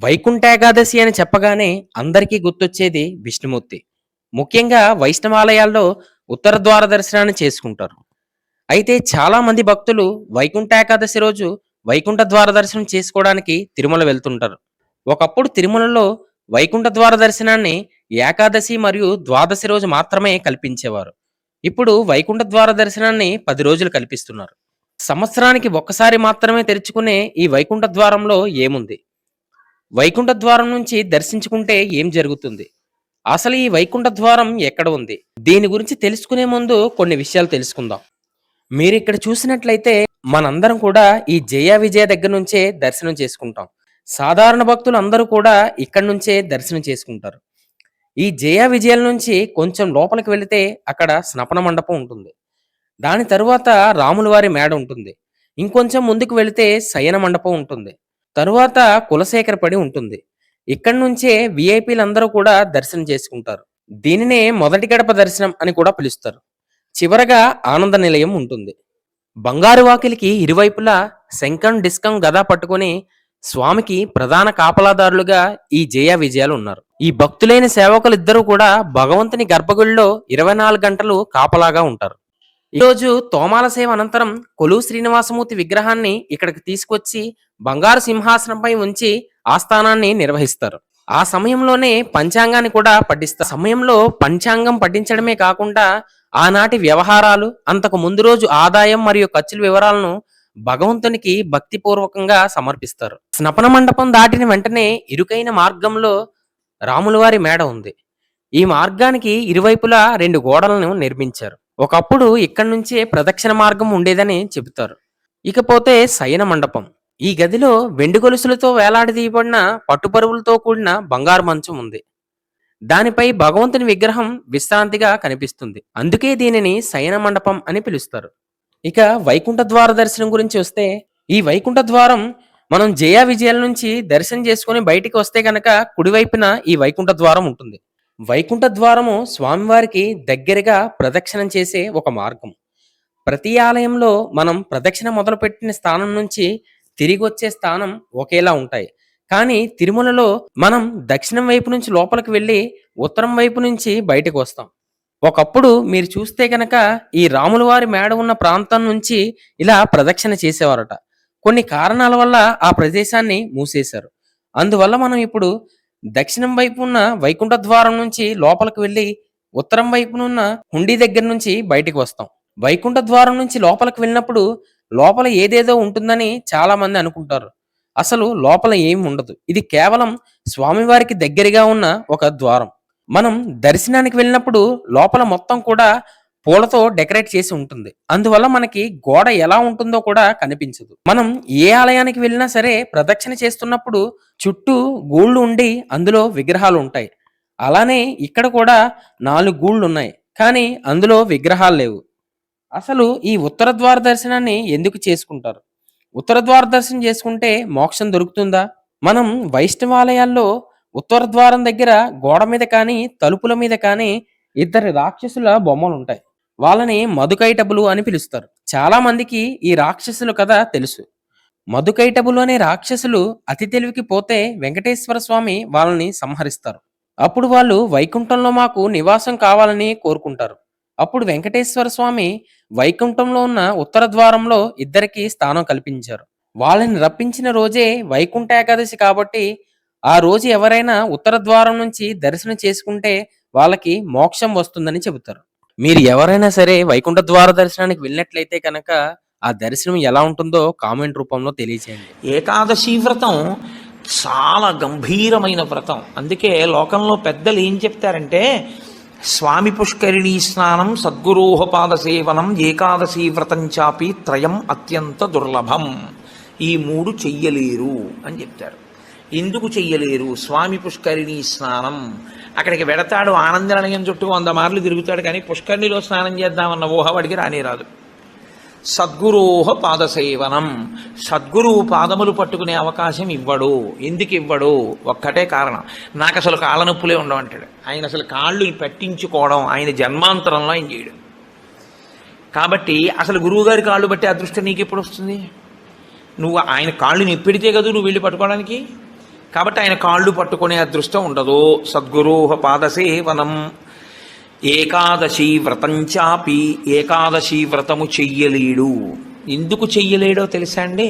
వైకుంఠ ఏకాదశి అని చెప్పగానే అందరికీ గుర్తొచ్చేది విష్ణుమూర్తి. ముఖ్యంగా వైష్ణవాలయాల్లో ఉత్తర ద్వార దర్శనాన్ని చేసుకుంటారు. అయితే చాలా మంది భక్తులు వైకుంఠ ఏకాదశి రోజు వైకుంఠ ద్వార దర్శనం చేసుకోవడానికి తిరుమల వెళ్తుంటారు. ఒకప్పుడు తిరుమలలో వైకుంఠ ద్వార దర్శనాన్ని ఏకాదశి మరియు ద్వాదశి రోజు మాత్రమే కల్పించేవారు. ఇప్పుడు వైకుంఠ ద్వార దర్శనాన్ని 10 రోజులు కల్పిస్తున్నారు. సంవత్సరానికి ఒక్కసారి మాత్రమే తెరుచుకునే ఈ వైకుంఠ ద్వారంలో ఏముంది? వైకుంఠ ద్వారం నుంచి దర్శించుకుంటే ఏం జరుగుతుంది? అసలు ఈ వైకుంఠ ద్వారం ఎక్కడ ఉంది? దీని గురించి తెలుసుకునే ముందు కొన్ని విషయాలు తెలుసుకుందాం. మీరిక్కడ చూసినట్లయితే మనందరం కూడా ఈ జయ విజయ దగ్గర నుంచే దర్శనం చేసుకుంటాం. సాధారణ భక్తులు అందరూ కూడా ఇక్కడి నుంచే దర్శనం చేసుకుంటారు. ఈ జయ విజయాల నుంచి కొంచెం లోపలికి వెళితే అక్కడ స్నపన మండపం ఉంటుంది. దాని తరువాత రాముల వారి మేడ ఉంటుంది. ఇంకొంచెం ముందుకు వెళితే శయన మండపం ఉంటుంది. తరువాత కులశేఖర పడి ఉంటుంది. ఇక్కడి నుంచే విఐపీలందరూ కూడా దర్శనం చేసుకుంటారు. దీనినే మొదటి గడప దర్శనం అని కూడా పిలుస్తారు. చివరగా ఆనంద నిలయం ఉంటుంది. బంగారు వాకిలికి ఇరువైపులా శంఖం డిస్కం గదా పట్టుకొని స్వామికి ప్రధాన కాపలాదారులుగా ఈ జయ విజయాలు ఉన్నారు. ఈ భక్తులైన సేవకులు ఇద్దరు కూడా భగవంతుని గర్భగుడిలో 24 గంటలు కాపలాగా ఉంటారు. ఈరోజు తోమాల సేవ అనంతరం కొలువు శ్రీనివాసమూర్తి విగ్రహాన్ని ఇక్కడికి తీసుకొచ్చి బంగారు సింహాసనంపై ఉంచి ఆస్థానాన్ని నిర్వహిస్తారు. ఆ సమయంలోనే పంచాంగాన్ని కూడా పఠిస్తారు. సమయంలో పంచాంగం పఠించడమే కాకుండా ఆనాటి వ్యవహారాలు, అంతకు ముందు రోజు ఆదాయం మరియు ఖర్చుల వివరాలను భగవంతునికి భక్తిపూర్వకంగా సమర్పిస్తారు. స్నపన మండపం దాటిన వెంటనే ఇరుకైన మార్గంలో రాములవారి మేడ ఉంది. ఈ మార్గానికి ఇరువైపులా 2 గోడలను నిర్మించారు. ఒకప్పుడు ఇక్కడి నుంచే ప్రదక్షిణ మార్గం ఉండేదని చెబుతారు. ఇకపోతే శయన మండపం. ఈ గదిలో వెండి గొలుసులతో వేలాడదీయబడిన పట్టుపరువులతో కూడిన బంగారు మంచం ఉంది. దానిపై భగవంతుని విగ్రహం విశ్రాంతిగా కనిపిస్తుంది. అందుకే దీనిని శయన మండపం అని పిలుస్తారు. ఇక వైకుంఠ ద్వార దర్శనం గురించి వస్తే, ఈ వైకుంఠ ద్వారం మనం జయ విజయాల నుంచి దర్శనం చేసుకుని బయటికి వస్తే కనుక కుడివైపున ఈ వైకుంఠ ద్వారం ఉంటుంది. వైకుంఠ ద్వారము స్వామివారికి దగ్గరగా ప్రదక్షిణం చేసే ఒక మార్గం. ప్రతి ఆలయంలో మనం ప్రదక్షిణ మొదలుపెట్టిన స్థానం నుంచి తిరిగి వచ్చే స్థానం ఒకేలా ఉంటాయి. కానీ తిరుమలలో మనం దక్షిణం వైపు నుంచి లోపలికి వెళ్ళి ఉత్తరం వైపు నుంచి బయటకు వస్తాం. ఒకప్పుడు మీరు చూస్తే కనుక ఈ రాముల వారి మేడ ఉన్న ప్రాంతం నుంచి ఇలా ప్రదక్షిణ చేసేవారట. కొన్ని కారణాల వల్ల ఆ ప్రదేశాన్ని మూసేశారు. అందువల్ల మనం ఇప్పుడు దక్షిణం వైపు ఉన్న వైకుంఠ ద్వారం నుంచి లోపలికి వెళ్ళి ఉత్తరం వైపునున్న హుండీ దగ్గర నుంచి బయటికి వస్తాం. వైకుంఠ ద్వారం నుంచి లోపలికి వెళ్ళినప్పుడు లోపల ఏదేదో ఉంటుందని చాలా మంది అనుకుంటారు. అసలు లోపల ఏం ఉండదు. ఇది కేవలం స్వామివారికి దగ్గరగా ఉన్న ఒక ద్వారం. మనం దర్శనానికి వెళ్ళినప్పుడు లోపల మొత్తం కూడా పూలతో డెకరేట్ చేసి ఉంటుంది. అందువల్ల మనకి గోడ ఎలా ఉంటుందో కూడా కనిపించదు. మనం ఏ ఆలయానికి వెళ్ళినా సరే ప్రదక్షిణ చేస్తున్నప్పుడు చుట్టూ గూళ్ళు ఉండి అందులో విగ్రహాలు ఉంటాయి. అలానే ఇక్కడ కూడా 4 గూళ్ళు ఉన్నాయి, కానీ అందులో విగ్రహాలు లేవు. అసలు ఈ ఉత్తర ద్వార దర్శనాన్ని ఎందుకు చేసుకుంటారు? ఉత్తర ద్వార దర్శనం చేసుకుంటే మోక్షం దొరుకుతుందా? మనం వైష్ణవాలయాల్లో ఉత్తర ద్వారం దగ్గర గోడ మీద కానీ తలుపుల మీద కానీ 2 రాక్షసుల బొమ్మలు ఉంటాయి. వాళ్ళని మధుకైటబులు అని పిలుస్తారు. చాలా మందికి ఈ రాక్షసుల కథ తెలుసు. మధుకైటబులు అనే రాక్షసులు అతి తెలివికి పోతే వెంకటేశ్వర స్వామి వాళ్ళని సంహరిస్తారు. అప్పుడు వాళ్ళు వైకుంఠంలో మాకు నివాసం కావాలని కోరుకుంటారు. అప్పుడు వెంకటేశ్వర స్వామి వైకుంఠంలో ఉన్న ఉత్తర ద్వారంలో 2కి స్థానం కల్పించారు. వాళ్ళని రప్పించిన రోజే వైకుంఠ ఏకాదశి కాబట్టి ఆ రోజు ఎవరైనా ఉత్తర ద్వారం నుంచి దర్శనం చేసుకుంటే వాళ్ళకి మోక్షం వస్తుందని చెబుతారు. మీరు ఎవరైనా సరే వైకుంఠ ద్వార దర్శనానికి వెళ్ళినట్లయితే కనుక ఆ దర్శనం ఎలా ఉంటుందో కామెంట్ రూపంలో తెలియజేయండి. ఏకాదశి వ్రతం చాలా గంభీరమైన వ్రతం. అందుకే లోకంలో పెద్దలు ఏం చెప్తారంటే, స్వామి పుష్కరిణీ స్నానం, సద్గురోహ పాద సేవనం, ఏకాదశి వ్రతం చాపి త్రయం అత్యంత దుర్లభం. ఈ 3 చెయ్యలేరు అని చెప్తారు. ఎందుకు చెయ్యలేరు? స్వామి పుష్కరిణీ స్నానం, అక్కడికి వెడతాడు, ఆనంద నిలయం చుట్టూ 100 మార్లు తిరుగుతాడు, కానీ పుష్కరిణిలో స్నానం చేద్దామన్న ఊహ వాడికి రానే రాదు. సద్గురోహ పాదసేవనం, సద్గురువు పాదములు పట్టుకునే అవకాశం ఇవ్వడు. ఎందుకు ఇవ్వడు? ఒక్కటే కారణం, నాకు అసలు కాళ్ళ నొప్పులే ఉండవంటాడు. ఆయన అసలు కాళ్ళు పెట్టించుకోవడం ఆయన జన్మాంతరంలో ఆయన చేయడు. కాబట్టి అసలు గురువుగారి కాళ్ళు బట్టి అదృష్టం నీకు ఎప్పుడు వస్తుంది? నువ్వు ఆయన కాళ్ళు నొప్పిడితే కదా నువ్వు వెళ్ళి పట్టుకోవడానికి. కాబట్టి ఆయన కాళ్ళు పట్టుకునే అదృష్టం ఉండదు. సద్గురోహ పాదసేవనం. ఏకాదశి వ్రతం చాపి, ఏకాదశి వ్రతము చెయ్యలేడు. ఎందుకు చెయ్యలేడో తెలుసా అండి?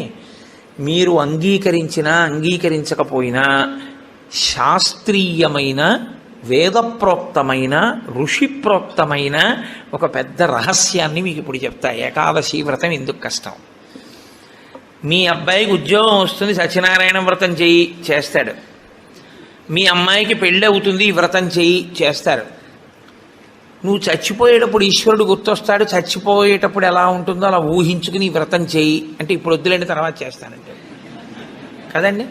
మీరు అంగీకరించినా అంగీకరించకపోయినా శాస్త్రీయమైన, వేదప్రోక్తమైన, ఋషిప్రోక్తమైన ఒక పెద్ద రహస్యాన్ని మీకు ఇప్పుడు చెప్తా. ఏకాదశి వ్రతం ఎందుకు కష్టం? మీ అబ్బాయికి ఉద్యోగం వస్తుంది, సత్యనారాయణ వ్రతం చెయ్యి, చేస్తాడు. మీ అమ్మాయికి పెళ్ళి అవుతుంది, ఈ వ్రతం చెయ్యి, చేస్తారు. నువ్వు చచ్చిపోయేటప్పుడు ఈశ్వరుడు గుర్తొస్తాడు. చచ్చిపోయేటప్పుడు ఎలా ఉంటుందో అలా ఊహించుకుని ఈ వ్రతం చెయ్యి అంటే ఇప్పుడు వద్దులేండి తర్వాత చేస్తానంటే కదండి.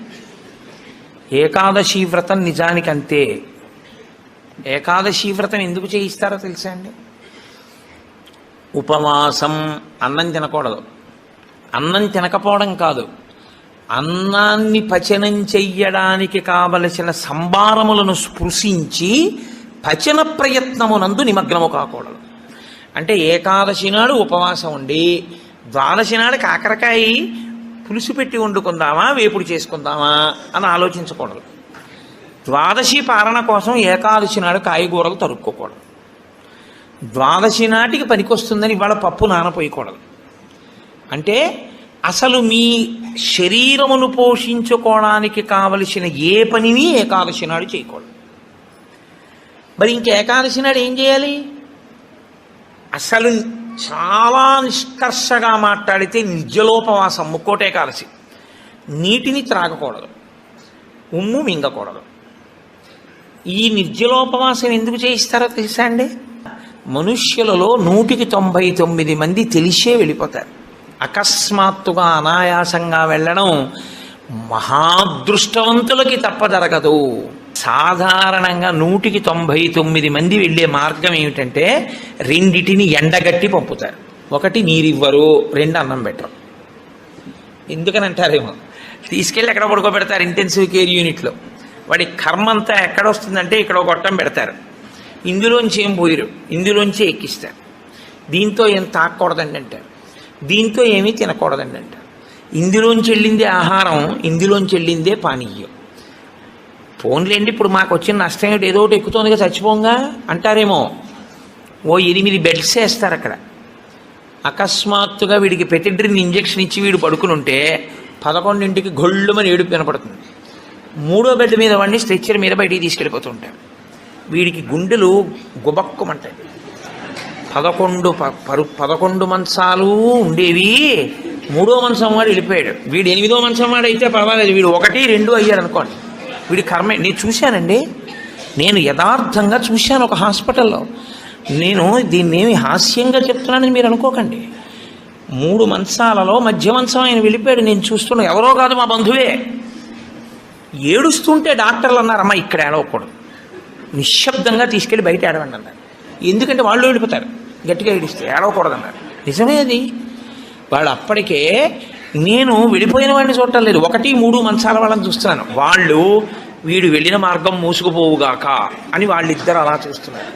ఏకాదశి వ్రతం నిజానికి అంతే. ఏకాదశి వ్రతం ఎందుకు చేయిస్తారో తెలుసా అండి? ఉపవాసం. అన్నం తినకూడదు. అన్నం తినకపోవడం కాదు, అన్నాన్ని పచనం చెయ్యడానికి కావలసిన సంభారములను స్పృశించి పచన ప్రయత్నమునందు నిమగ్నము కాకూడదు. అంటే ఏకాదశి నాడు ఉపవాసం ఉండి ద్వాదశి నాడు కాకరకాయ పులుసు పెట్టి వండుకుందామా, వేపుడు చేసుకుందామా అని ఆలోచించకూడదు. ద్వాదశి పారణ కోసం ఏకాదశి నాడు కాయగూరలు తరుక్కోకూడదు. ద్వాదశి నాటికి పనికొస్తుందని ఇవాళ పప్పు నానపోయకూడదు. అంటే అసలు మీ శరీరమును పోషించుకోవడానికి కావలసిన ఏ పనిని ఏకాదశి నాడు చేయకూడదు. మరి ఇంక ఏకాదశి నాడు ఏం చేయాలి? అసలు చాలా నిష్కర్షగా మాట్లాడితే నిర్జలోపవాసం, ముక్కోటి ఏకాదశి. నీటిని త్రాగకూడదు, ఉమ్ము మింగకూడదు. ఈ నిర్జలోపవాసం ఎందుకు చేయిస్తారో తెలుసా అండి? మనుష్యులలో 199 మంది తెలిసే వెళ్ళిపోతారు. అకస్మాత్తుగా అనాయాసంగా వెళ్ళడం మహాదృష్టవంతులకి తప్ప జరగదు. సాధారణంగా 199 మంది వెళ్ళే మార్గం ఏమిటంటే రెండిటిని ఎండగట్టి పంపుతారు. ఒకటి నీరివ్వరు, 2 అన్నం పెట్టరు. ఎందుకని అంటారేమో, తీసుకెళ్ళి ఎక్కడ పడుకోబెడతారు ఇంటెన్సివ్ కేర్ యూనిట్లో. వాడి కర్మ అంతా ఎక్కడొస్తుందంటే ఇక్కడ గొట్టం పెడతారు, ఇందులోంచి ఏం పోయిరు, ఇందులోంచి ఎక్కిస్తారు. దీంతో ఏం తాకూడదండి అంటారు, దీంతో ఏమీ తినకూడదండి అంటారు. ఇందులోంచి వెళ్ళిందే ఆహారం, ఇందులోంచి వెళ్ళిందే పానీయం. ఫోన్లేండి ఇప్పుడు మాకు వచ్చిన నష్టం ఏమిటి, ఏదో ఒకటి ఎక్కుతోందిగా చచ్చిపోంగా అంటారేమో. ఓ 8 బెడ్స్ వేస్తారు అక్కడ. అకస్మాత్తుగా వీడికి పెటిడ్రిన్ ఇంజెక్షన్ ఇచ్చి వీడు పడుకుని ఉంటే 11ంటికి గొళ్ళుమని ఏడుపు వినపడుతుంది. 3వ బెడ్ మీద వాడిని స్ట్రెచ్చర్ మీద బయటికి తీసుకెళ్ళిపోతూ ఉంటారు. వీడికి గుండెలు గుబక్కుమంటాయి. 11 మంచాలు ఉండేవి, 3వ మంచం వాడు వెళ్ళిపోయాడు. వీడు 8వ మంచం వాడు అయితే పర్వాలేదు, వీడు 1, 2 అయ్యాడు అనుకోండి. వీడి కర్మే. నేను చూశానండి, నేను యథార్థంగా చూశాను ఒక హాస్పిటల్లో. నేను దీన్నేమి హాస్యంగా చెప్తున్నానని మీరు అనుకోకండి. 3 మంచాలలో మధ్య మంచం ఆయన వెళ్ళిపోయాడు. నేను చూస్తున్నా, ఎవరో కాదు మా బంధువే. ఏడుస్తుంటే డాక్టర్లు అన్నారు, అమ్మ ఇక్కడ ఏడవకూడదు, నిశ్శబ్దంగా తీసుకెళ్ళి బయట ఏడవండి అన్నారు. ఎందుకంటే వాళ్ళు వెళ్ళిపోతారు గట్టిగా ఏడిస్తే, ఏడవకూడదన్నారు. నిజమే అది. వాళ్ళు అప్పటికే, నేను వెళ్ళిపోయిన వాడిని చూడటం లేదు, 1, 3 మంచాల వాళ్ళని చూస్తున్నాను. వాళ్ళు వీడు వెళ్ళిన మార్గం మూసుకుపోవుగాక అని వాళ్ళిద్దరు అలా చూస్తున్నారు.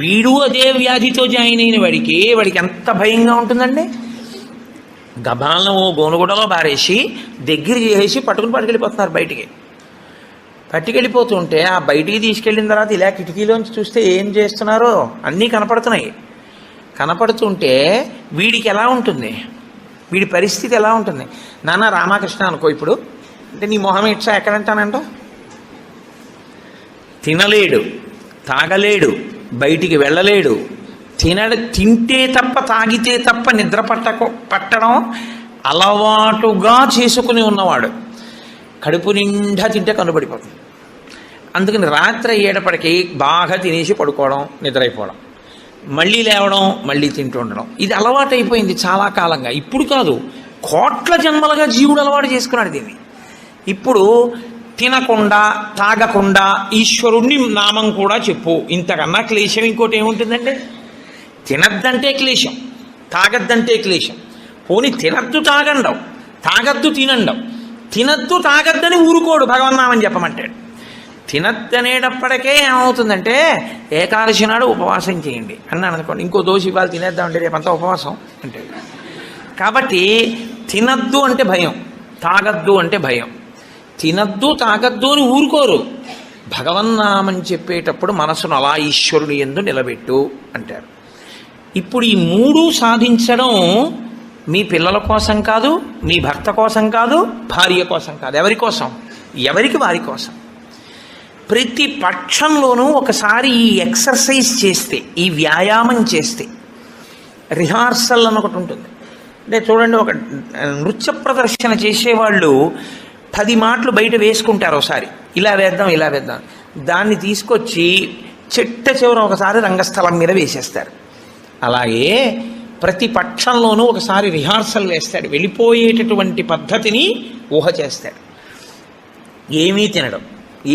వీడు అదే వ్యాధితో జాయిన్ అయిన వాడికి ఎంత భయంగా ఉంటుందండి. గబాలను ఓ గోనుగుడలో బారేసి దగ్గర చేసి పట్టుకెళ్ళిపోతున్నారు బయటికి. పట్టుకెళ్ళిపోతుంటే ఆ బయటికి తీసుకెళ్ళిన తర్వాత ఇలా కిటికీలోంచి చూస్తే ఏం చేస్తున్నారో అన్నీ కనపడుతున్నాయి. కనపడుతుంటే వీడికి ఎలా ఉంటుంది, వీడి పరిస్థితి ఎలా ఉంటుంది? నాన్న రామకృష్ణ అనుకో ఇప్పుడు, అంటే నీ మొహం ఇట్లా ఎక్కడంటానంట. తినలేడు, తాగలేడు, బయటికి వెళ్ళలేడు, తింటే తప్ప తాగితే తప్ప నిద్ర పట్టడం అలవాటుగా చేసుకుని ఉన్నవాడు. కడుపు నిండా తింటే కనుబడిపోతుంది. అందుకని రాత్రి అయ్యేటప్పటికీ బాగా తినేసి పడుకోవడం, నిద్రైపోవడం, మళ్ళీ లేవడం, మళ్ళీ తింటూ ఉండడం, ఇది అలవాటు అయిపోయింది చాలా కాలంగా. ఇప్పుడు కాదు, కోట్ల జన్మలుగా జీవుడు అలవాటు చేసుకున్నాడు దీన్ని. ఇప్పుడు తినకుండా తాగకుండా ఈశ్వరుణ్ణి నామం కూడా చెప్పు, ఇంతకన్నా క్లేశం ఇంకోటి ఏముంటుందండి? తినద్దంటే క్లేశం, తాగద్దంటే క్లేశం. పోనీ తినద్దు తాగండం, తాగద్దు తినండం. తినద్దు తాగద్దని ఊరుకోడు, భగవన్నామని చెప్పమంటాడు. తినద్దనేటప్పటికే ఏమవుతుందంటే ఏకాదశి నాడు ఉపవాసం చేయండి అన్నాను అనుకోండి, ఇంకో దోషి ఇవాళ తినేద్దామంటే రేపంతా ఉపవాసం అంటే. కాబట్టి తినద్దు అంటే భయం, తాగద్దు అంటే భయం. తినద్దు తాగద్దు అని ఊరుకోరు. భగవన్నామం చెప్పేటప్పుడు మనసును అలా ఈశ్వరుని యందు నిలబెట్టు అంటారు. ఇప్పుడు ఈ మూడు సాధించడం మీ పిల్లల కోసం కాదు, మీ భర్త కోసం కాదు, భార్య కోసం కాదు. ఎవరి కోసం? ఎవరికి వారి కోసం. ప్రతి పక్షంలోనూ ఒకసారి ఈ ఎక్సర్సైజ్ చేస్తే, ఈ వ్యాయామం చేస్తే, రిహార్సల్ అని ఒకటి ఉంటుంది. అంటే చూడండి, ఒక నృత్య ప్రదర్శన చేసేవాళ్ళు 10 మాటలు బయట వేసుకుంటారు. ఒకసారి ఇలా వేద్దాం ఇలా వేద్దాం, దాన్ని తీసుకొచ్చి చిట్ట చివర ఒకసారి రంగస్థలం మీద వేసేస్తారు. అలాగే ప్రతి పక్షంలోనూ ఒకసారి రిహార్సల్ వేస్తాడు. వెళ్ళిపోయేటటువంటి పద్ధతిని ఊహ చేస్తాడు. ఏమీ తినడం,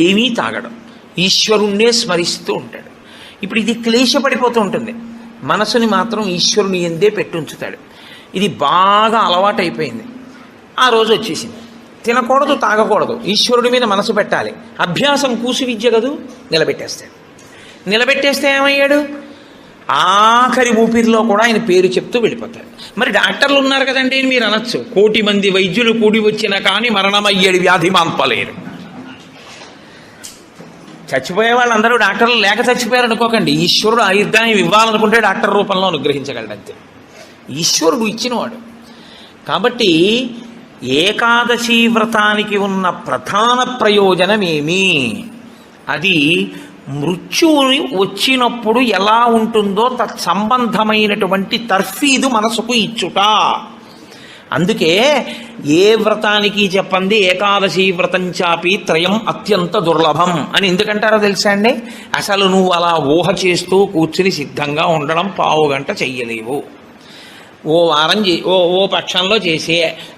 ఏమీ తాగడం, ఈశ్వరుణ్ణే స్మరిస్తూ ఉంటాడు. ఇప్పుడు ఇది క్లేశపడిపోతూ ఉంటుంది. మనసుని మాత్రం ఈశ్వరుని ఎందే పెట్టుంచుతాడు. ఇది బాగా అలవాటైపోయింది. ఆ రోజు వచ్చేసింది. తినకూడదు తాగకూడదు, ఈశ్వరుడి మీద మనసు పెట్టాలి. అభ్యాసం కూసు విద్య కదూ, నిలబెట్టేస్తాడు. నిలబెట్టేస్తే ఏమయ్యాడు? ఆఖరి ఊపిరిలో కూడా ఆయన పేరు చెప్తూ వెళ్ళిపోతాడు. మరి డాక్టర్లు ఉన్నారు కదండి మీరు అనొచ్చు, 1,000,000 మంది వైద్యులు కూడి వచ్చినా కానీ మరణమయ్యేది వ్యాధి మాన్పలేరు. చచ్చిపోయే వాళ్ళందరూ డాక్టర్లు లేక చచ్చిపోయారు అనుకోకండి. ఈశ్వరుడు ఆయుర్దాయం ఇవ్వాలనుకుంటే డాక్టర్ రూపంలో అనుగ్రహించగలడు అంతే. ఈశ్వరుడు ఇచ్చినవాడు. కాబట్టి ఏకాదశి వ్రతానికి ఉన్న ప్రధాన ప్రయోజనమేమి? అది మృత్యువుని వచ్చినప్పుడు ఎలా ఉంటుందో తత్సంబంధమైనటువంటి తర్ఫీదు మనసుకు ఇచ్చుట. అందుకే ఏ వ్రతానికి చెప్పండి ఏకాదశి వ్రతం చాపి త్రయం అత్యంత దుర్లభం అని ఎందుకంటారో తెలుసా అండి? అసలు నువ్వు అలా ఊహ చేస్తూ కూర్చుని సిద్ధంగా ఉండడం 1/2 గంట చెయ్యలేవు. ఓ వారం ఓ పక్షంలో చేసే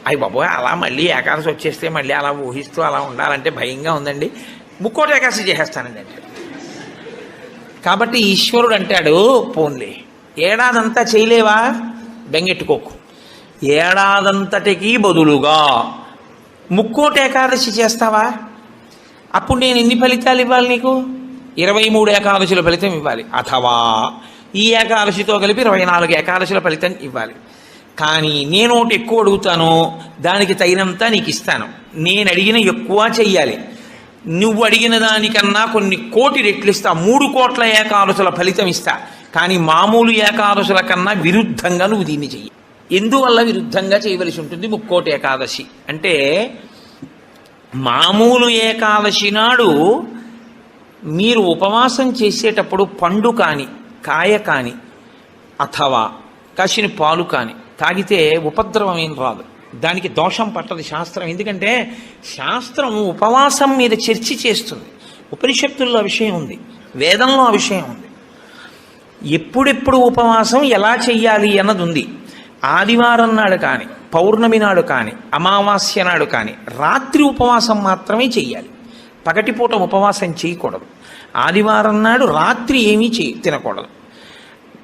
అయ్యి బాబోయ్ అలా మళ్ళీ ఏకాదశి వచ్చేస్తే మళ్ళీ అలా ఊహిస్తూ అలా ఉండాలంటే భయంగా ఉందండి, ముక్కోటి ఏకాదశి చేసేస్తానండి అంటే. కాబట్టి ఈశ్వరుడు అంటాడు, పోన్లే ఏడాదంతా చేయలేవా, బెంగెట్టుకోకు, ఏడాదంతటికి బదులుగా ముక్కోటి ఏకాదశి చేస్తావా, అప్పుడు నేను ఎన్ని ఫలితాలు ఇవ్వాలి నీకు? 23 ఏకాదశుల ఫలితం ఇవ్వాలి. అథవా ఈ ఏకాదశితో కలిపి 24 ఏకాదశుల ఫలితం ఇవ్వాలి. కానీ నేను ఒకటి ఎక్కువ అడుగుతాను, దానికి తగినంత నీకు ఇస్తాను. నేను అడిగిన ఎక్కువ చెయ్యాలి, నువ్వు అడిగిన దానికన్నా కొన్ని కోటి రెట్లు ఇస్తా. 3 కోట్ల ఏకాదశుల ఫలితం ఇస్తా. కానీ మామూలు ఏకాదశుల కన్నా విరుద్ధంగా నువ్వు దీన్ని చెయ్యి. ఎందువల్ల విరుద్ధంగా చేయవలసి ఉంటుంది ముక్కోటి ఏకాదశి అంటే, మామూలు ఏకాదశి నాడు మీరు ఉపవాసం చేసేటప్పుడు పండు కాని, కాయ కాని, అథవా కాసిన పాలు కాని తాగితే ఉపద్రవం ఏం రాదు, దానికి దోషం పట్టదు శాస్త్రం. ఎందుకంటే శాస్త్రం ఉపవాసం మీద చర్చ చేస్తుంది. ఉపనిషత్తుల్లో ఆ విషయం ఉంది, వేదంలో ఆ విషయం ఉంది. ఎప్పుడెప్పుడు ఉపవాసం ఎలా చెయ్యాలి అన్నది ఉంది. ఆదివారం నాడు కానీ, పౌర్ణమి నాడు కానీ, అమావాస్య నాడు కానీ రాత్రి ఉపవాసం మాత్రమే చెయ్యాలి. పగటిపూట ఉపవాసం చేయకూడదు. ఆదివారం నాడు రాత్రి ఏమీ తినకూడదు.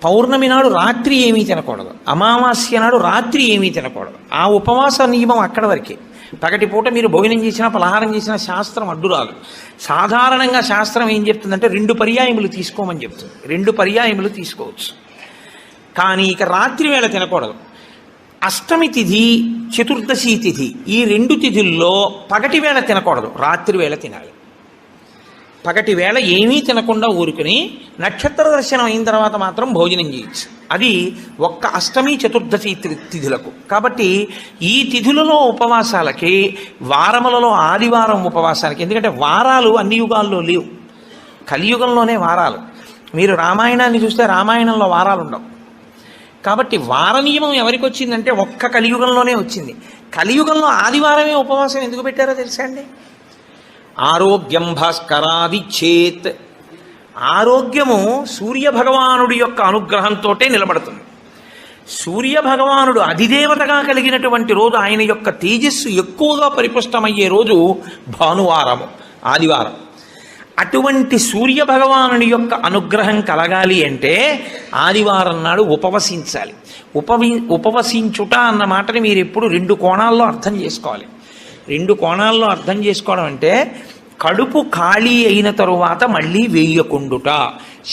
పౌర్ణమి నాడు రాత్రి ఏమీ తినకూడదు. అమావాస్య నాడు రాత్రి ఏమీ తినకూడదు. ఆ ఉపవాస నియమం అక్కడ వరకే. పగటిపూట మీరు భోజనం చేసినా పలహారం చేసినా శాస్త్రం అడ్డురాదు. సాధారణంగా శాస్త్రం ఏం చెప్తుందంటే 2 పర్యాయములు తీసుకోమని చెప్తుంది. 2 పర్యాయములు తీసుకోవచ్చు. కానీ ఇక రాత్రి వేళ తినకూడదు. అష్టమి తిథి, చతుర్దశి తిథి, ఈ 2 తిథుల్లో పగటి వేళ తినకూడదు, రాత్రి వేళ తినాలి. పగటి వేళ ఏమీ తినకుండా ఊరుకుని నక్షత్ర దర్శనం అయిన తర్వాత మాత్రం భోజనం చేయొచ్చు. అది ఒక్క అష్టమి చతుర్దశి తిథులకు. కాబట్టి ఈ తిథులలో ఉపవాసాలకి, వారములలో ఆదివారం ఉపవాసాలకి, ఎందుకంటే వారాలు అన్ని యుగాల్లో లేవు, కలియుగంలోనే వారాలు. మీరు రామాయణాన్ని చూస్తే రామాయణంలో వారాలు ఉండవు. కాబట్టి వార నియమం ఎవరికి వచ్చిందంటే ఒక్క కలియుగంలోనే వచ్చింది. కలియుగంలో ఆదివారమే ఉపవాసం ఎందుకు పెట్టారో తెలుసా అండి? ఆరోగ్యం భాస్కరాది చేత్, ఆరోగ్యము సూర్యభగవానుడి యొక్క అనుగ్రహంతో నిలబడుతుంది. సూర్యభగవానుడు అధిదేవతగా కలిగినటువంటి రోజు, ఆయన యొక్క తేజస్సు ఎక్కువగా పరిపుష్టమయ్యే రోజు భానువారము, ఆదివారం. అటువంటి సూర్యభగవానుని యొక్క అనుగ్రహం కలగాలి అంటే ఆదివారం నాడు ఉపవసించాలి. ఉపవసించుట అన్న మాటని మీరు ఎప్పుడు 2 కోణాల్లో అర్థం చేసుకోవాలి. 2 కోణాల్లో అర్థం చేసుకోవడం అంటే, కడుపు ఖాళీ అయిన తరువాత మళ్ళీ వేయకుండుట.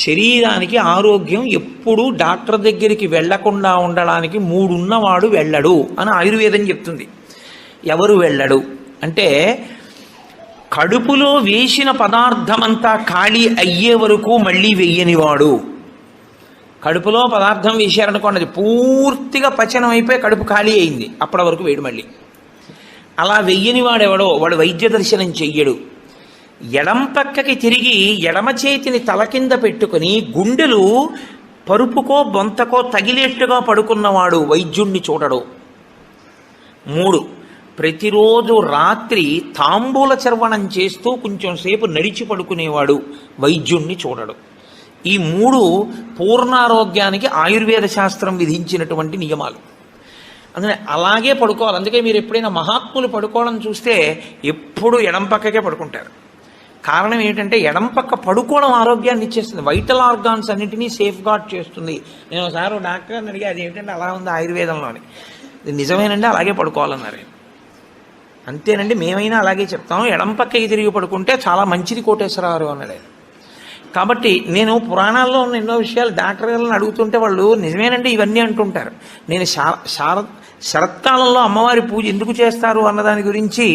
శరీరానికి ఆరోగ్యం ఎప్పుడూ డాక్టర్ దగ్గరికి వెళ్లకుండా ఉండడానికి 3 ఉన్నవాడు వెళ్ళడు అని ఆయుర్వేదం చెప్తుంది. ఎవరు వెళ్ళడు అంటే, కడుపులో వేసిన పదార్థమంతా ఖాళీ అయ్యే వరకు మళ్ళీ వెయ్యనివాడు. కడుపులో పదార్థం వేశారనుకోండి, అది పూర్తిగా పచనం అయిపోయి కడుపు ఖాళీ అయింది, అప్పటి వరకు వేడు మళ్ళీ. అలా వెయ్యని వాడెవడో వాడు వైద్య దర్శనం చెయ్యడు. ఎడం పక్కకి తిరిగి ఎడమ చేతిని తల కింద పెట్టుకుని గుండెలు పరుపుకో బొంతకో తగిలేట్టుగా పడుకున్నవాడు వైద్యుణ్ణి చూడడు. 3, ప్రతిరోజు రాత్రి తాంబూల చర్వణం చేస్తూ కొంచెం సేపు నడిచి పడుకునేవాడు వైద్యుణ్ణి చూడడు. ఈ 3 పూర్ణారోగ్యానికి ఆయుర్వేద శాస్త్రం విధించినటువంటి నియమాలు. అందుకని అలాగే పడుకోవాలి. అందుకే మీరు ఎప్పుడైనా మహాత్ములు పడుకోవడం చూస్తే ఎప్పుడు ఎడం పక్కకే పడుకుంటారు. కారణం ఏంటంటే ఎడం పక్క పడుకోవడం ఆరోగ్యాన్ని ఇచ్చేస్తుంది, వైటల్ ఆర్గాన్స్ అన్నింటినీ సేఫ్ గార్డ్ చేస్తుంది. నేను ఒకసారి డాక్టర్ని అడిగి అది ఏమిటంటే అలా ఉంది ఆయుర్వేదంలోని. నిజమేనండి, అలాగే పడుకోవాలన్నారు. అంతేనండి, మేమైనా అలాగే చెప్తాం, ఎడం పక్కకి తిరిగి పడుకుంటే చాలా మంచిది కోటేశ్వరరావు అన్నాడు. కాబట్టి నేను పురాణాల్లో ఉన్న ఎన్నో విషయాలు డాక్టర్ గారిని అడుగుతుంటే వాళ్ళు నిజమేనండి ఇవన్నీ అంటుంటారు. నేను శరత్కాలంలో అమ్మవారి పూజ ఎందుకు చేస్తారు అన్నదాని గురించి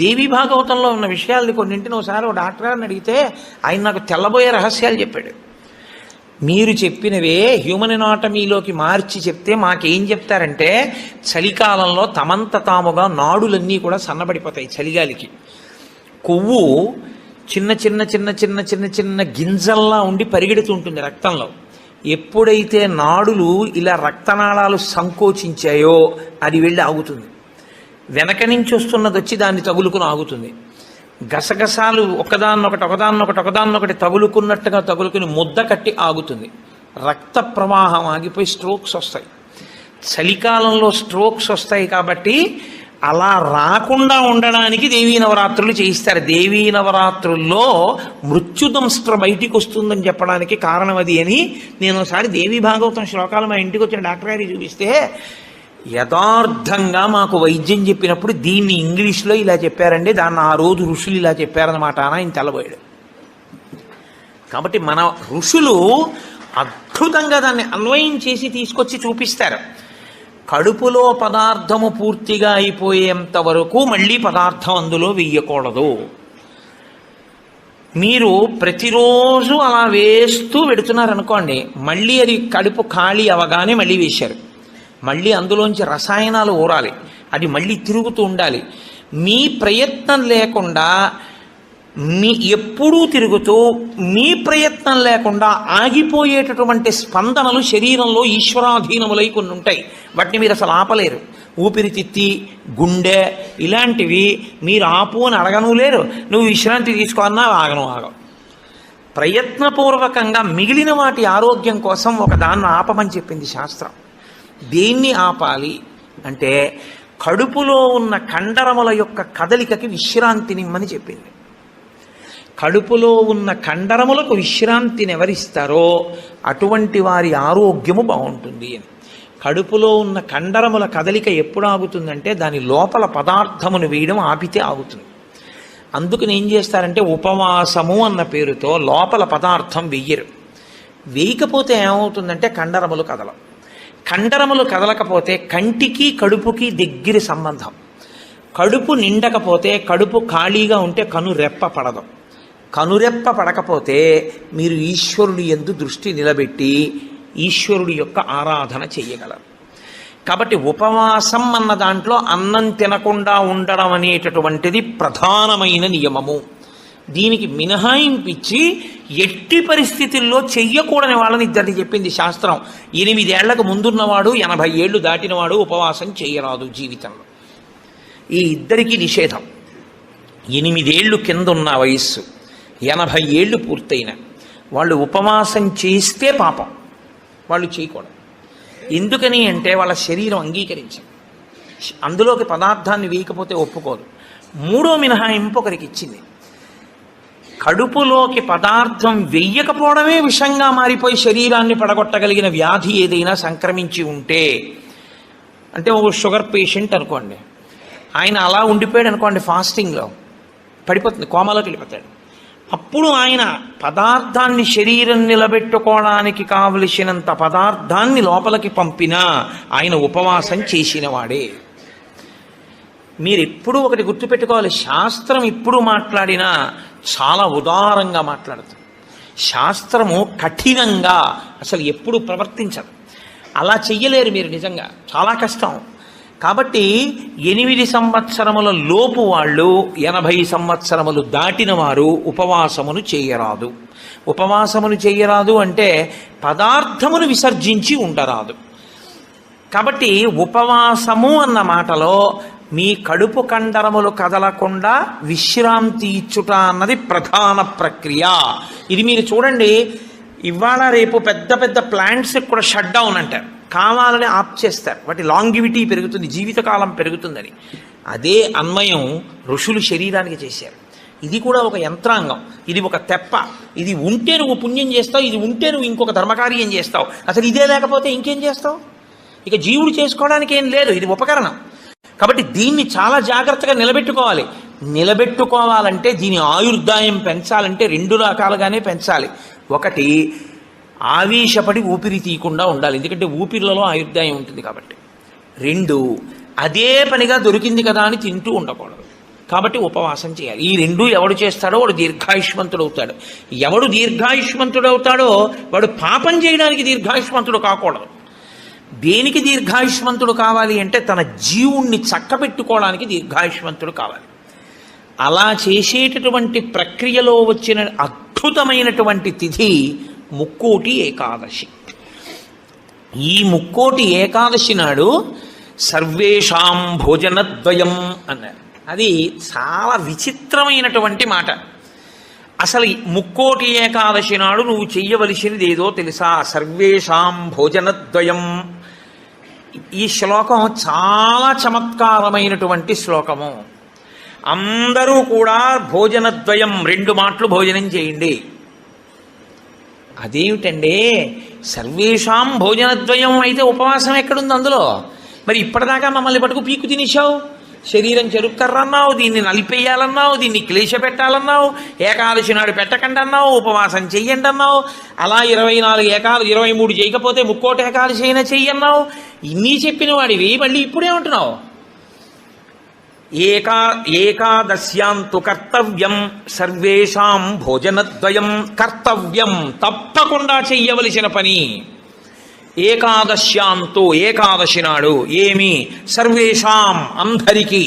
దేవీ భాగవతంలో ఉన్న విషయాల్ని కొన్నింటిని ఒకసారి ఒక డాక్టర్ గారిని అడిగితే ఆయన నాకు తెల్లబోయే రహస్యాలు చెప్పాడు. మీరు చెప్పినవే హ్యూమన్ ఎనాటమీలోకి మార్చి చెప్తే మాకేం చెప్తారంటే, చలికాలంలో తమంత తాముగా నాడులన్నీ కూడా సన్నబడిపోతాయి చలిగాలికి. కొవ్వు చిన్న చిన్న చిన్న చిన్న చిన్న చిన్న గింజల్లా ఉండి పరిగెడుతుంటుంది రక్తంలో. ఎప్పుడైతే నాడులు ఇలా రక్తనాళాలు సంకోచించాయో అది వెళ్ళి ఆగుతుంది. వెనక నుంచి వస్తున్నది వచ్చి దాన్ని తగులుకుని ఆగుతుంది. గసగసాలు ఒకదాన్నొకటి తగులుకున్నట్టుగా తగులుకుని ముద్ద కట్టి ఆగుతుంది. రక్త ప్రవాహం ఆగిపోయి స్ట్రోక్స్ వస్తాయి. చలికాలంలో స్ట్రోక్స్ వస్తాయి కాబట్టి అలా రాకుండా ఉండడానికి దేవీ నవరాత్రులు చేయిస్తారు. దేవీ నవరాత్రుల్లో మృత్యుదంస్ట్ర బయటికి వస్తుందని చెప్పడానికి కారణం అది అని నేను ఒకసారి దేవీ భాగవతం శ్లోకాలు మా ఇంటికి వచ్చిన డాక్టర్ గారికి చూపిస్తే యథార్థంగా మాకు వైద్యం చెప్పినప్పుడు దీన్ని ఇంగ్లీష్లో ఇలా చెప్పారండి, దాన్ని ఆ రోజు ఋషులు ఇలా చెప్పారన్నమాట అని ఆయన తెల్లబోయాడు. కాబట్టి మన ఋషులు అద్భుతంగా దాన్ని అన్వయం చేసి తీసుకొచ్చి చూపిస్తారు. కడుపులో పదార్థము పూర్తిగా అయిపోయేంత వరకు మళ్ళీ పదార్థం అందులో వెయ్యకూడదు. మీరు ప్రతిరోజు అలా వేస్తూ పెడుతున్నారనుకోండి, మళ్ళీ అది కడుపు ఖాళీ అవగానే మళ్ళీ వేశారు. మళ్ళీ అందులోంచి రసాయనాలు ఊరాలి, అది మళ్ళీ తిరుగుతూ ఉండాలి. మీ ప్రయత్నం లేకుండా ఎప్పుడూ తిరుగుతూ మీ ప్రయత్నం లేకుండా ఆగిపోయేటటువంటి స్పందనలు శరీరంలో ఈశ్వరాధీనములై కొన్ని ఉంటాయి. వాటిని మీరు అసలు ఆపలేరు. ఊపిరితిత్తి, గుండె ఇలాంటివి మీరు ఆపు అని అడగను లేరు. నువ్వు విశ్రాంతి తీసుకోవాలన్నా ఆగవు. ప్రయత్నపూర్వకంగా మిగిలిన వాటి ఆరోగ్యం కోసం ఒక దాన్ని ఆపమని చెప్పింది శాస్త్రం. దేన్ని ఆపాలి అంటే కడుపులో ఉన్న కండరముల యొక్క కదలికకి విశ్రాంతినిమ్మని చెప్పింది. కడుపులో ఉన్న కండరములకు విశ్రాంతిని ఎవరిస్తారో అటువంటి వారి ఆరోగ్యము బాగుంటుంది అని. కడుపులో ఉన్న కండరముల కదలిక ఎప్పుడు ఆగుతుందంటే దాని లోపల పదార్థమును వేయడం ఆపితే ఆగుతుంది. అందుకని ఏం చేస్తారంటే ఉపవాసము అన్న పేరుతో లోపల పదార్థం వెయ్యరు. వేయకపోతే ఏమవుతుందంటే కండరములు కదలవు. కండరములు కదలకపోతే కంటికి కడుపుకి దగ్గర సంబంధం. కడుపు నిండకపోతే, కడుపు ఖాళీగా ఉంటే కనురెప్ప పడదు. కనురెప్ప పడకపోతే మీరు ఈశ్వరుడి యందు దృష్టి నిలబెట్టి ఈశ్వరుడి యొక్క ఆరాధన చెయ్యగలరు. కాబట్టి ఉపవాసం అన్న దాంట్లో అన్నం తినకుండా ఉండడం అనేటటువంటిది ప్రధానమైన నియమము. దీనికి మినహాయింపిచ్చి ఎట్టి పరిస్థితుల్లో చెయ్యకూడని వాళ్ళని ఇద్దరిని చెప్పింది శాస్త్రం. 8 ఏళ్లకు ముందున్నవాడు 80 ఏళ్ళు దాటినవాడు ఉపవాసం చేయరాదు జీవితంలో. ఈ ఇద్దరికీ నిషేధం. 8 ఏళ్ళు కింద ఉన్న వయస్సు, 80 ఏళ్ళు పూర్తయిన వాళ్ళు ఉపవాసం చేస్తే పాపం, వాళ్ళు చేయకూడదు. ఎందుకని అంటే వాళ్ళ శరీరం అంగీకరించింది, అందులోకి పదార్థాన్ని వేయకపోతే ఒప్పుకోదు. 3వ మినహాయింపు ఒకరికి ఇచ్చింది. కడుపులోకి పదార్థం వెయ్యకపోవడమే విషంగా మారిపోయి శరీరాన్ని పడగొట్టగలిగిన వ్యాధి ఏదైనా సంక్రమించి ఉంటే, అంటే ఒక షుగర్ పేషెంట్ అనుకోండి, ఆయన అలా ఉండిపోయాడు అనుకోండి, ఫాస్టింగ్లో పడిపోతుంది, కోమాలోకి వెళ్ళిపోతాడు. అప్పుడు ఆయన పదార్థాన్ని శరీరం నిలబెట్టుకోవడానికి కావలసినంత పదార్థాన్ని లోపలికి పంపినా ఆయన ఉపవాసం చేసినవాడే. మీరు ఎప్పుడూ ఒకటి గుర్తుపెట్టుకోవాలి, శాస్త్రం ఇప్పుడు మాట్లాడినా చాలా ఉదారంగా మాట్లాడుతుంది. శాస్త్రము కఠినంగా అసలు ఎప్పుడు ప్రవర్తించదు. అలా చెయ్యలేరు మీరు, నిజంగా చాలా కష్టం. కాబట్టి 8 సంవత్సరముల లోపు వాళ్ళు 80 సంవత్సరములు దాటిన వారు ఉపవాసమును చేయరాదు. ఉపవాసమును చేయరాదు అంటే పదార్థమును విసర్జించి ఉండరాదు. కాబట్టి ఉపవాసము అన్న మాటలో మీ కడుపు కండరములు కదలకుండా విశ్రాంతి ఇచ్చుట అన్నది ప్రధాన ప్రక్రియ. ఇది మీరు చూడండి, ఇవాళ రేపు పెద్ద పెద్ద ప్లాంట్స్కి కూడా షట్ డౌన్ అంటారు, కావాలని ఆప్ చేస్తారు. వాటి లాంగివిటీ పెరుగుతుంది, జీవితకాలం పెరుగుతుందని. అదే అన్వయం ఋషులు శరీరానికి చేశారు. ఇది కూడా ఒక యంత్రాంగం, ఇది ఒక తెప్ప. ఇది ఉంటే నువ్వు పుణ్యం చేస్తావు, ఇది ఉంటే నువ్వు ఇంకొక ధర్మకార్యం చేస్తావు. అసలు ఇదే లేకపోతే ఇంకేం చేస్తావు? ఇక జీవుడు చేసుకోవడానికి ఏం లేదు, ఇది ఉపకరణం. కాబట్టి దీన్ని చాలా జాగ్రత్తగా నిలబెట్టుకోవాలి. నిలబెట్టుకోవాలంటే దీని ఆయుర్దాయం పెంచాలంటే 2 రకాలుగానే పెంచాలి. ఒకటి, ఆవేశపడి ఊపిరి తీయకుండా ఉండాలి, ఎందుకంటే ఊపిరిలలో ఆయుర్దాయం ఉంటుంది కాబట్టి. 2, అదే పనిగా దొరికింది కదా అని తింటూ ఉండకూడదు, కాబట్టి ఉపవాసం చేయాలి. ఈ 2 ఎవడు చేస్తాడో వాడు దీర్ఘాయుష్మంతుడు అవుతాడు. ఎవడు దీర్ఘాయుష్మంతుడు అవుతాడో వాడు పాపం చేయడానికి దీర్ఘాయుష్మంతుడు కాకూడదు. దేనికి దీర్ఘాయుష్మంతుడు కావాలి అంటే తన జీవుణ్ణి చక్కబెట్టుకోవడానికి దీర్ఘాయుష్మంతుడు కావాలి. అలా చేసేటటువంటి ప్రక్రియలో వచ్చిన అద్భుతమైనటువంటి తిథి ముక్కోటి ఏకాదశి. ఈ ముక్కోటి ఏకాదశి నాడు సర్వేషాం భోజనద్వయం అన్నారు. అది చాలా విచిత్రమైనటువంటి మాట. అసలు ముక్కోటి ఏకాదశి నాడు నువ్వు చెయ్యవలసినది ఏదో తెలుసా? సర్వేషాం భోజనద్వయం. ఈ శ్లోకం చాలా చమత్కారమైనటువంటి శ్లోకము. అందరూ కూడా భోజనద్వయం, 2 మాటలు భోజనం చేయండి. అదేమిటండి, సర్వేషాం భోజనద్వయం అయితే ఉపవాసం ఎక్కడుంది అందులో? మరి ఇప్పటిదాకా మమ్మల్ని పట్టుకు పీకు తినేశావు, శరీరం చెరుక్కర్రన్నావు, దీన్ని నలిపేయాలన్నావు, దీన్ని క్లేశ పెట్టాలన్నావు, ఏకాదశి నాడు పెట్టకండి అన్నావు, ఉపవాసం చెయ్యండి అన్నావు, అలా 24 ఏకాదశి 23 చేయకపోతే ముక్కోటి ఏకాదశి అయినా చెయ్యన్నావు. ఇన్ని చెప్పిన వాడివి మళ్ళీ ఇప్పుడేమంటున్నావు? ఏకాదశ్యాంతు కర్తవ్యం సర్వేషాం భోజనద్వయం. కర్తవ్యం, తప్పకుండా చెయ్యవలసిన పని. ఏకాదశ్యాంతో, ఏకాదశి నాడు ఏమి? సర్వేషాం, అందరికీ.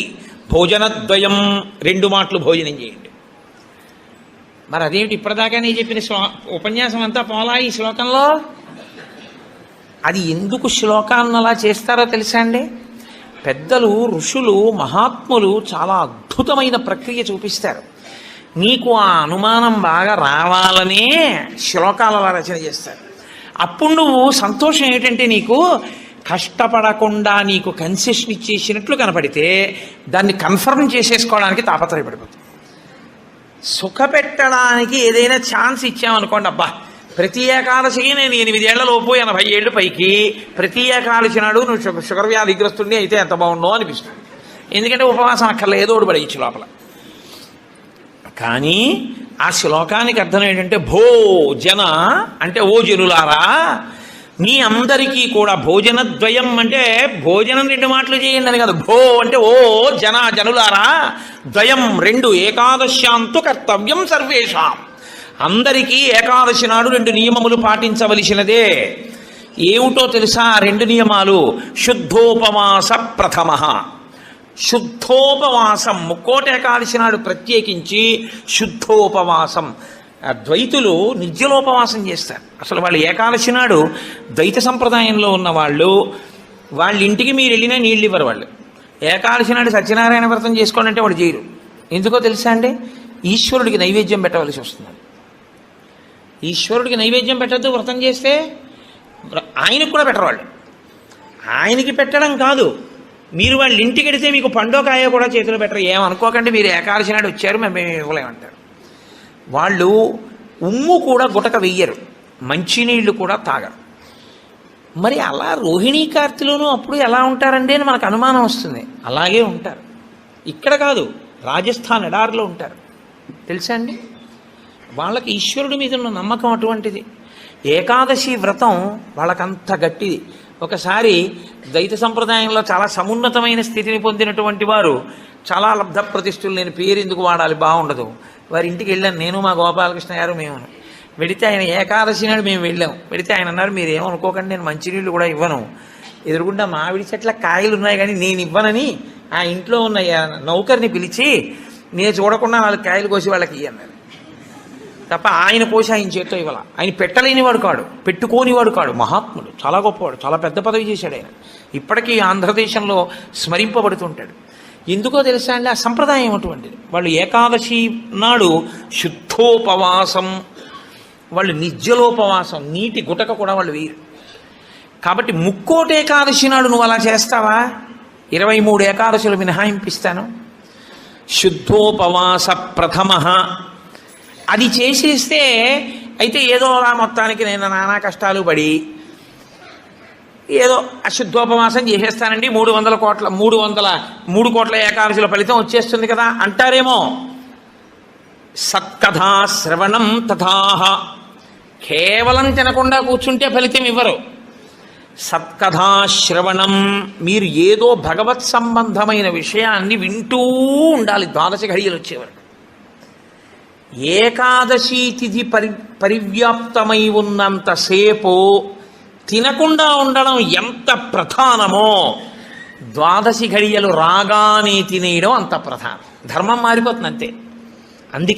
భోజనద్వయం, 2 మాటలు భోజనం చేయండి. మరి అదేమిటి ఇప్పటిదాకా నేను చెప్పిన ఉపన్యాసం అంతా పోలా ఈ శ్లోకంలో? అది ఎందుకు శ్లోకాన్ని అలా చేస్తారో తెలుసా అండి? పెద్దలు, ఋషులు, మహాత్ములు చాలా అద్భుతమైన ప్రక్రియ చూపిస్తారు. నీకు ఆ అనుమానం బాగా రావాలనే శ్లోకాలు అలా రచన చేస్తారు. అప్పుడు నువ్వు సంతోషం ఏంటంటే నీకు కష్టపడకుండా నీకు కన్సెషన్ ఇచ్చేసినట్లు కనపడితే దాన్ని కన్ఫర్మ్ చేసేసుకోవడానికి తాపత్రయపడిపోతుంది. సుఖపెట్టడానికి ఏదైనా ఛాన్స్ ఇచ్చామనుకోండి, అబ్బా ప్రతి ఏకాదశికి నేను 8 ఏళ్లలోపు 80 ఏళ్ళు పైకి ప్రతి ఏకాదశి నాడు నువ్వు షుగర్ వ్యాధిగ్రస్తుడిని అయితే ఎంత బాగుండో అనిపిస్తుంది. ఎందుకంటే ఉపవాసం అక్కర్లేదు, ఏదో ఒకటి పడేయచ్చు లోపల. కానీ ఆ శ్లోకానికి అర్థం ఏంటంటే భోజన అంటే ఓ జనులారా, మీ అందరికీ కూడా భోజనద్వయం అంటే భోజనం 2 మాటలు చేయండి అని కాదు. భో అంటే ఓ జనులారా, ద్వయం 2, ఏకాదశ్యాంతు కర్తవ్యం సర్వేషాం. అందరికీ ఏకాదశి నాడు 2 నియమములు పాటించవలసినదే. ఏమిటో తెలుసా 2 నియమాలు? శుద్ధోపవాస ప్రథమ. శుద్ధోపవాసం, ముక్కోటి ఏకాదశి నాడు ప్రత్యేకించి శుద్ధోపవాసం. ద్వైతులు నిర్జలోపవాసం చేస్తారు. అసలు వాళ్ళు ఏకాదశి నాడు ద్వైత సంప్రదాయంలో ఉన్న వాళ్ళు, వాళ్ళ ఇంటికి మీరు వెళ్ళినా నీళ్ళు ఇవ్వరు. వాళ్ళు ఏకాదశి నాడు సత్యనారాయణ వ్రతం చేసుకోండి అంటే వాడు చేయరు. ఎందుకో తెలుసా అండి? ఈశ్వరుడికి నైవేద్యం పెట్టవలసి వస్తుంది. ఈశ్వరుడికి నైవేద్యం పెట్టద్దు వ్రతం చేస్తే, ఆయనకు కూడా పెట్టరు వాళ్ళు. ఆయనకి పెట్టడం కాదు, మీరు వాళ్ళ ఇంటికి వెడితే మీకు పండోకాయ కూడా చేతిలో పెట్టరు. ఏమనుకోకండి, మీరు ఏకాదశి నాడు వచ్చారు మేము ఇవ్వలేమంటారు. వాళ్ళు ఉమ్ము కూడా గుటక వెయ్యరు, మంచినీళ్ళు కూడా తాగరు. మరి అలా రోహిణీ కార్తెలోనూ అప్పుడు ఎలా ఉంటారండి అని మనకు అనుమానం వస్తుంది. అలాగే ఉంటారు. ఇక్కడ కాదు, రాజస్థాన్ ఎడారిలో ఉంటారు. తెలుసా అండి? వాళ్ళకి ఈశ్వరుడి మీద ఉన్న నమ్మకం అటువంటిది. ఏకాదశి వ్రతం వాళ్ళకంత గట్టిది. ఒకసారి ద్వైత సంప్రదాయంలో చాలా సమున్నతమైన స్థితిని పొందినటువంటి వారు, చాలా లబ్ధ ప్రతిష్ఠులు, నేను పేరు ఎందుకు వాడాలి బాగుండదు, వారి ఇంటికి వెళ్ళాను నేను, మా గోపాలకృష్ణ గారు, మేము. వెడితే ఆయన ఏకాదశి నాడు మేము వెళ్ళాం. వెడితే ఆయన అన్నారు, మీరు ఏమనుకోకండి, నేను మంచినీళ్ళు కూడా ఇవ్వను, ఎదురుగుండా మామిడి చెట్ల కాయలు ఉన్నాయి కానీ నేను ఇవ్వనని ఆ ఇంట్లో ఉన్న నౌకర్ని పిలిచి, నేను చూడకుండా 4 కాయలు కోసి వాళ్ళకి ఇయ్యన్నారు తప్ప ఆయన కోసి ఆయన చేతితో ఇవ్వాల. ఆయన పెట్టలేనివాడు కాడు, పెట్టుకోనివాడు కాడు, మహాత్ముడు, చాలా గొప్పవాడు, చాలా పెద్ద పదవి చేశాడు ఆయన. ఇప్పటికీ ఆంధ్రదేశంలో స్మరింపబడుతుంటాడు. ఎందుకో తెలుసా అండి, ఆ సంప్రదాయం అటువంటిది. వాళ్ళు ఏకాదశి నాడు శుద్ధోపవాసం, వాళ్ళు నిత్యలోపవాసం, నీటి గుటక కూడా వాళ్ళు వేయరు. కాబట్టి ముక్కోటి ఏకాదశి నాడు నువ్వు అలా చేస్తావా? 23 ఏకాదశులు మినహాయింపిస్తాను. శుద్ధోపవాస ప్రథమ అది చేసేస్తే అయితే ఏదో అలా మొత్తానికి నేను నానా కష్టాలు పడి ఏదో అశుద్ధోపవాసం చేసేస్తానండి, 3 కోట్ల ఏకాదశుల ఫలితం వచ్చేస్తుంది కదా అంటారేమో. సత్కథా శ్రవణం తథాహ, కేవలం తినకుండా కూర్చుంటే ఫలితం ఇవ్వరు. సత్కథా శ్రవణం, మీరు ఏదో భగవత్ సంబంధమైన విషయాన్ని వింటూ ఉండాలి 12 ఘడియలు వచ్చేవారు. ఏకాదశి తిథి పరివ్యాప్తమై ఉన్నంతసేపు తినకుండా ఉండడం ఎంత ప్రధానమో 12 ఘడియలు రాగానే తినేయడం అంత ప్రధానం. ధర్మం మారిపోతుంది అంతే. అందుకే